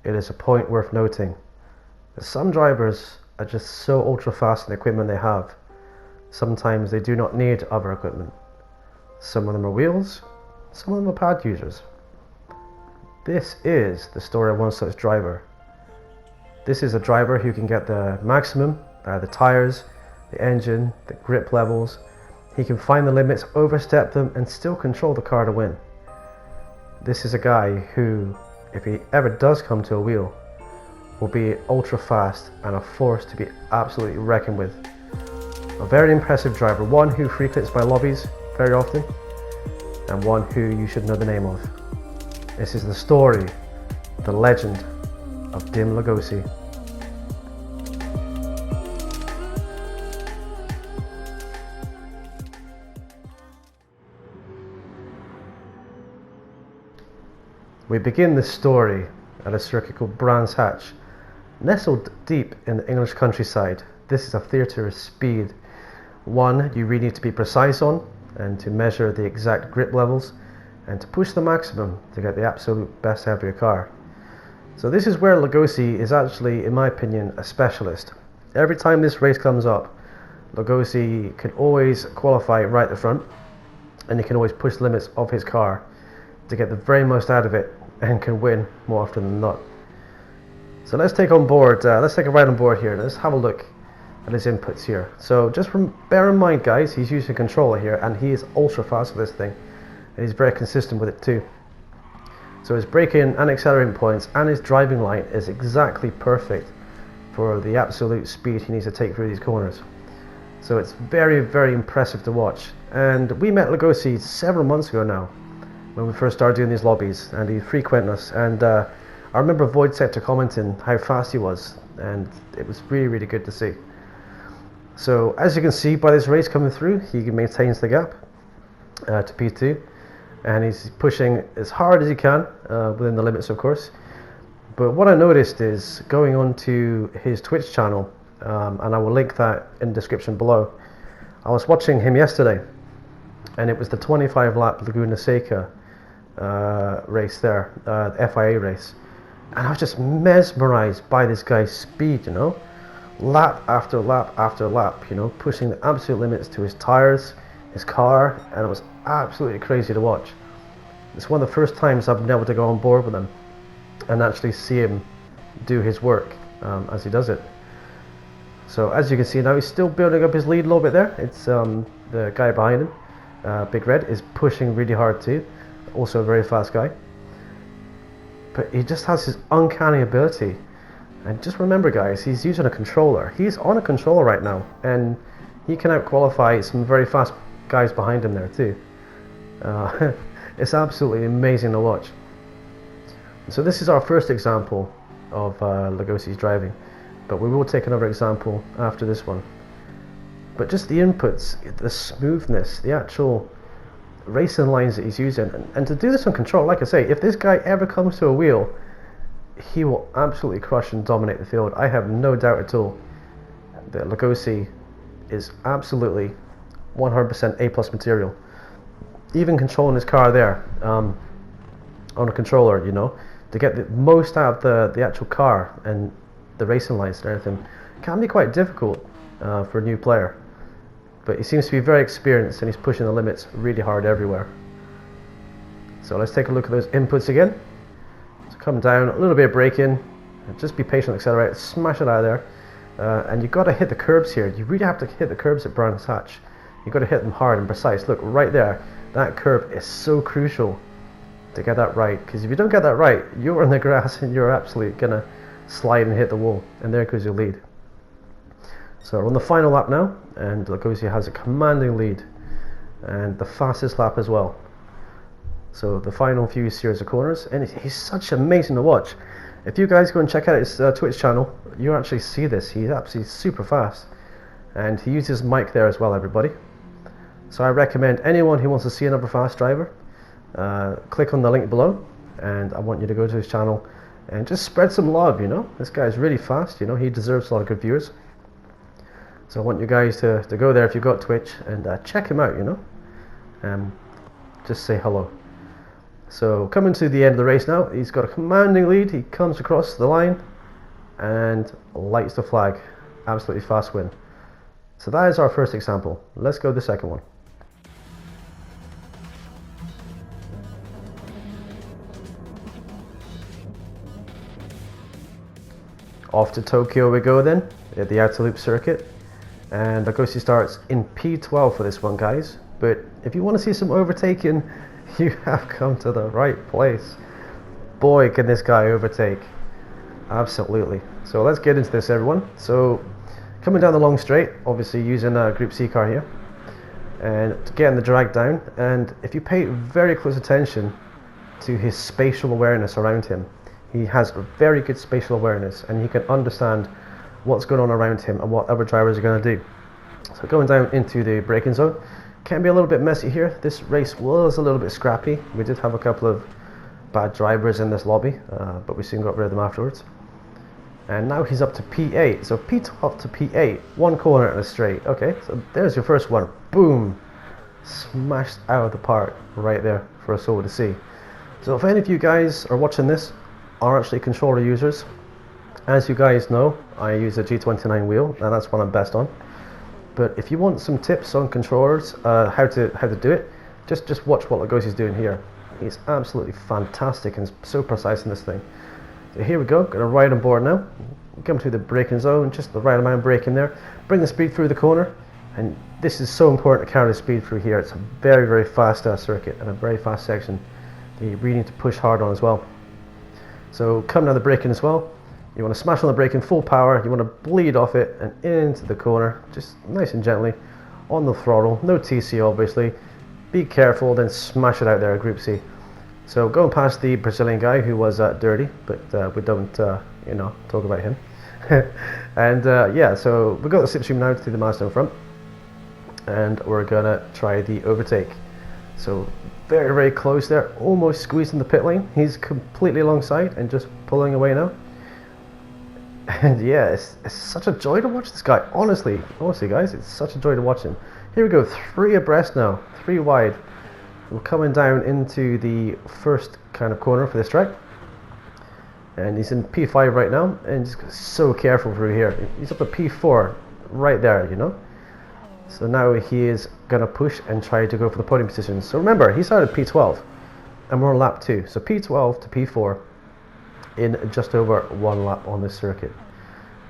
it is a point worth noting that some drivers are just so ultra fast in the equipment they have. Sometimes they do not need other equipment. Some of them are wheels, some of them are pad users. This is the story of one such driver. This is a driver who can get the maximum, the tires, the engine, the grip levels. He can find the limits, overstep them, and still control the car to win. This is a guy who, if he ever does come to a wheel, will be ultra fast and a force to be absolutely reckoned with. A very impressive driver, one who frequents my lobbies very often, and one who you should know the name of. This is the story, the legend of Dim-Legosi. We begin this story at a circuit called Brands Hatch. Nestled deep in the English countryside, this is a theatre of speed. One you really need to be precise on, and to measure the exact grip levels, and to push the maximum to get the absolute best out of your car. So this is where Legosi is actually, in my opinion, a specialist. Every time this race comes up, Legosi can always qualify right at the front, and he can always push the limits of his car to get the very most out of it, and can win more often than not. So let's take a ride on board here. Let's have a look at his inputs here. So just bear in mind, guys, he's using a controller here, and he is ultra fast with this thing, and he's very consistent with it too. So his braking and accelerating points and his driving line is exactly perfect for the absolute speed he needs to take through these corners. So it's very, very impressive to watch. And we met Legosi several months ago now, when we first started doing these lobbies, and he frequented us, and I remember Void Sector commenting how fast he was, and it was really, really good to see. So as you can see by this race coming through, he maintains the gap to P2, and he's pushing as hard as he can, within the limits of course. But what I noticed is, going on to his Twitch channel, and I will link that in the description below, I was watching him yesterday, and it was the 25 lap Laguna Seca race there, the FIA race, and I was just mesmerized by this guy's speed, you know, lap after lap after lap, you know, pushing the absolute limits to his tires, his car, and it was absolutely crazy to watch. It's one of the first times I've been able to go on board with him and actually see him do his work as he does it. So as you can see now, he's still building up his lead a little bit there. It's the guy behind him, Big Red, is pushing really hard too, also a very fast guy. But he just has his uncanny ability. And just remember, guys, he's using a controller. He's on a controller right now, and he can out-qualify some very fast guys behind him there too. It's absolutely amazing to watch. So this is our first example of Legosi's driving, but we will take another example after this one. But just the inputs, the smoothness, the actual racing lines that he's using, and to do this on control, like I say, if this guy ever comes to a wheel, he will absolutely crush and dominate the field. I have no doubt at all that Legosi is absolutely 100% A+ material. Even controlling his car there on a controller, you know, to get the most out of the actual car and the racing lines and everything, can be quite difficult for a new player. But he seems to be very experienced, and he's pushing the limits really hard everywhere. So let's take a look at those inputs again. So come down, a little bit of braking, and just be patient, accelerate, smash it out of there. And you've got to hit the curbs here. You really have to hit the curbs at Brands Hatch. You've got to hit them hard and precise. Look, right there, that curb is so crucial to get that right, because if you don't get that right, you're in the grass and you're absolutely going to slide and hit the wall, and there goes your lead. So we're on the final lap now, and Legosi has a commanding lead, and the fastest lap as well. So the final few series of corners, and he's such amazing to watch. If you guys go and check out his Twitch channel, you actually see this. He's absolutely super fast, and he uses mic there as well, everybody. So I recommend anyone who wants to see another fast driver, click on the link below, and I want you to go to his channel and just spread some love. You know, this guy's really fast, you know, he deserves a lot of good viewers. So I want you guys to go there if you've got Twitch, and check him out, you know. Just say hello. So coming to the end of the race now, he's got a commanding lead. He comes across the line and lights the flag. Absolutely fast win. So that is our first example. Let's go to the second one. Off to Tokyo we go then, at the outer loop circuit. And Legosi starts in P12 for this one, guys. But if you want to see some overtaking, you have come to the right place. Boy, can this guy overtake. Absolutely. So let's get into this, everyone. So coming down the long straight, obviously using a Group C car here, and getting the drag down. And if you pay very close attention to his spatial awareness around him, he has a very good spatial awareness, and he can understand what's going on around him and what other drivers are going to do. So going down into the braking zone can be a little bit messy here. This race was a little bit scrappy. We did have a couple of bad drivers in this lobby, but we soon got rid of them afterwards. And now he's up to P8, so P12 to P8, one corner and a straight. Okay, so there's your first one. Boom! Smashed out of the park right there for us all to see. So if any of you guys are watching this are actually controller users, as you guys know, I use a G29 wheel, and that's what I'm best on. But if you want some tips on controllers, how to do it, just watch what Legosi's doing here. He's absolutely fantastic and so precise in this thing. So here we go, got a ride on board now. Come to the braking zone, just the right amount of braking there. Bring the speed through the corner, and this is so important to carry the speed through here. It's a very, very fast circuit and a very fast section that you really need to push hard on as well. So come down the braking as well. You want to smash on the brake in full power. You want to bleed off it and into the corner, just nice and gently on the throttle. No TC obviously. Be careful, then smash it out there at Group C. So going past the Brazilian guy who was dirty, but we don't you know, talk about him. And yeah, so we've got the slipstream now to the milestone front, and we're gonna try the overtake. So very, very close there, almost squeezing the pit lane. He's completely alongside and just pulling away now. And yeah, it's such a joy to watch this guy. Honestly guys, it's such a joy to watch him. Here we go, 3 abreast now, 3 wide. We're coming down into the first kind of corner for this track. And he's in P5 right now, and he's so careful through here. He's up to P4 right there, you know. So now he is going to push and try to go for the podium position. So remember, he started P12, and we're on lap 2. So P12 to P4 in just over 1 lap on this circuit.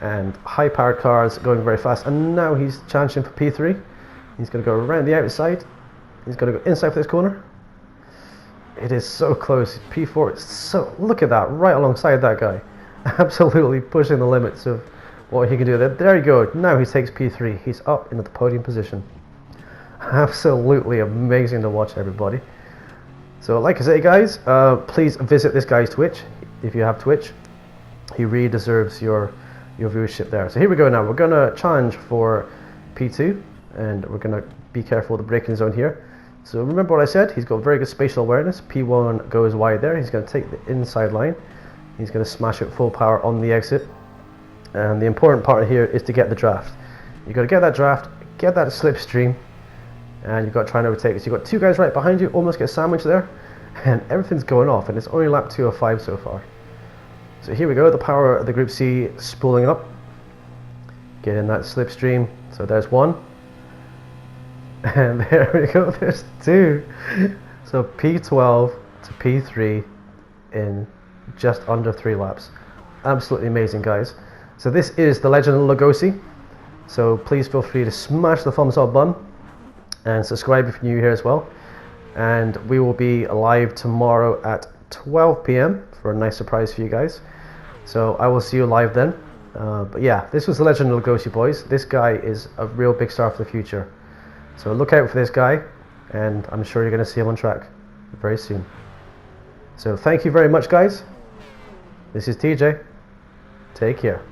And high powered cars going very fast, and now he's challenging for P3. He's going to go around the outside. He's going to go inside for this corner. It is so close. P4, it's so, look at that, right alongside that guy. Absolutely pushing the limits of what he can do. There you go, now he takes P3. He's up into the podium position. Absolutely amazing to watch, everybody. So like I say, guys, please visit this guy's Twitch if you have Twitch. He really deserves your viewership there. So here we go now. We're going to challenge for P2, and we're going to be careful of the braking zone here. So remember what I said, he's got very good spatial awareness. P1 goes wide there, he's going to take the inside line. He's going to smash it full power on the exit. And the important part here is to get the draft. You've got to get that draft, get that slipstream, and you've got to try and overtake. So you've got 2 guys right behind you, almost get sandwiched there, and everything's going off, and it's only lap 2 of 5 so far. So here we go, the power of the Group C spooling up. Getting that slipstream, so there's 1. And there we go, there's 2. So P12 to P3 in just under 3 laps. Absolutely amazing, guys. So this is the legend of Legosi. So please feel free to smash the thumbs up button and subscribe if you're new here as well. And we will be live tomorrow at 12 PM for a nice surprise for you guys. So I will see you live then. But yeah, this was the legend of Legosi, boys. This guy is a real big star for the future. So look out for this guy, and I'm sure you're going to see him on track very soon. So thank you very much, guys. This is TJ. Take care.